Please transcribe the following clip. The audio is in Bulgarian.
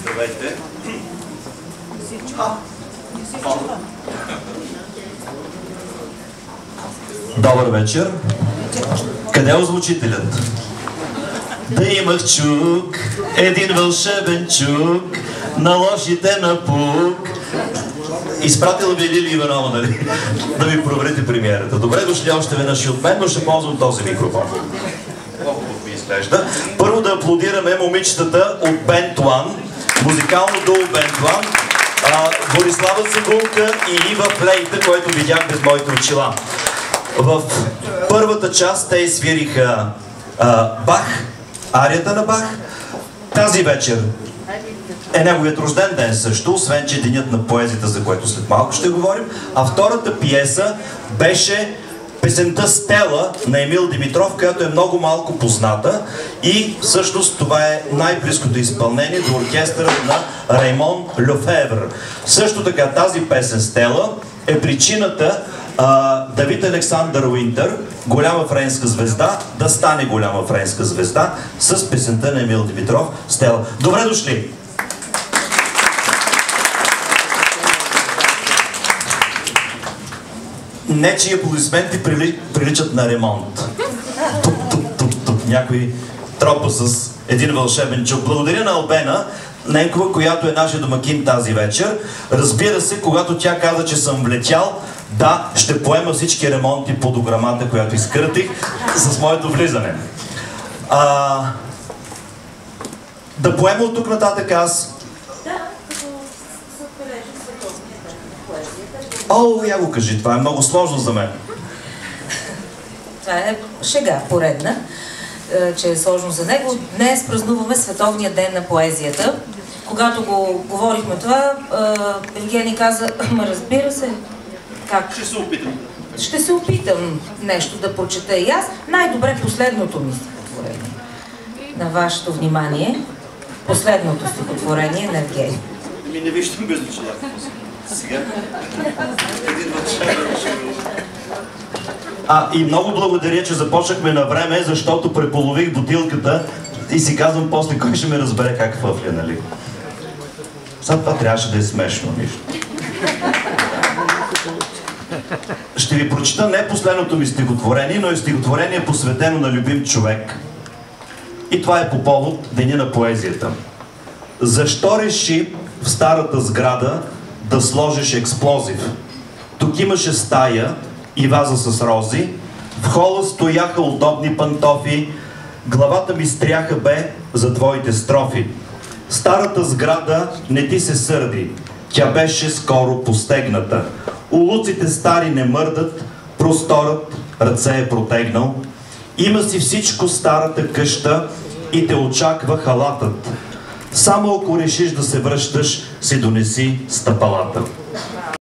Здравейте. Добър вечер. Къде е озвучителят? Да имах чук, един вълшебен чук, на лошите напук. Изпратила ви Лили Иванова, нали? Да ви проверите премиерата. Добре дошли още веднъж и от мен, но ще ползвам този микрофон. Много ми изглежда. Първо да аплодираме момичетата от Бенд One, музикално дуо Бенд One, Борислава Цигулка и Ива Флейта, който видях без моите очила. В първата част те свириха Бах, арията на Бах. Тази вечер е неговият рожден ден също, освен че е денят на поезията, за което след малко ще говорим. А втората пиеса беше песента Стела на Емил Димитров, която е много малко позната и всъщност това е най-близкото изпълнение до оркестъра на Раймон Лефевър. Също така тази песен Стела е причината Давид Александър Уинтер, голяма френска звезда, да стане голяма френска звезда с песента на Емил Димитров Стела. Добре дошли! Нечии аплодисменти приличат на ремонт. Тук някой тропа с един вълшебен чук. Благодаря на Албена Ненкова, която е нашия домакин тази вечер. Разбира се, когато тя каза, че съм влетял, да, ще поема всички ремонти по дограмата, която изкъртих с моето влизане. Да поема от тук нататък аз. О, я го кажи, това е много сложно за мен. Това е шега поредна, че е сложно за него. Днес празнуваме Световния ден на поезията. Когато го говорихме това, Евгений каза, ама разбира се, как? Ще се опитам. Ще се опитам нещо да прочета и аз. Най-добре последното ми стихотворение. На вашето внимание, последното стихотворение на Евгений. Ми не виждам без очила. Сега. И много благодаря, че започнахме на време, защото преполових бутилката и си казвам после кой ще ме разбере как фъфля, нали? Сега това трябваше да е смешно нищо. Ще ви прочита не последното ми стихотворение, но е стихотворение посветено на любим човек. И това е по повод Деня на поезията. Защо реши в старата сграда да сложиш експлозив? Тук имаше стая и ваза с рози, в хола стояха удобни пантофи, главата ми стряха бе за твоите строфи. Старата сграда не ти се сърди, тя беше скоро постегната. Улуците стари не мърдат, просторът ръце е протегнал. Има си всичко старата къща и те очаква халатът. Само ако решиш да се връщаш, си донеси стъпалата.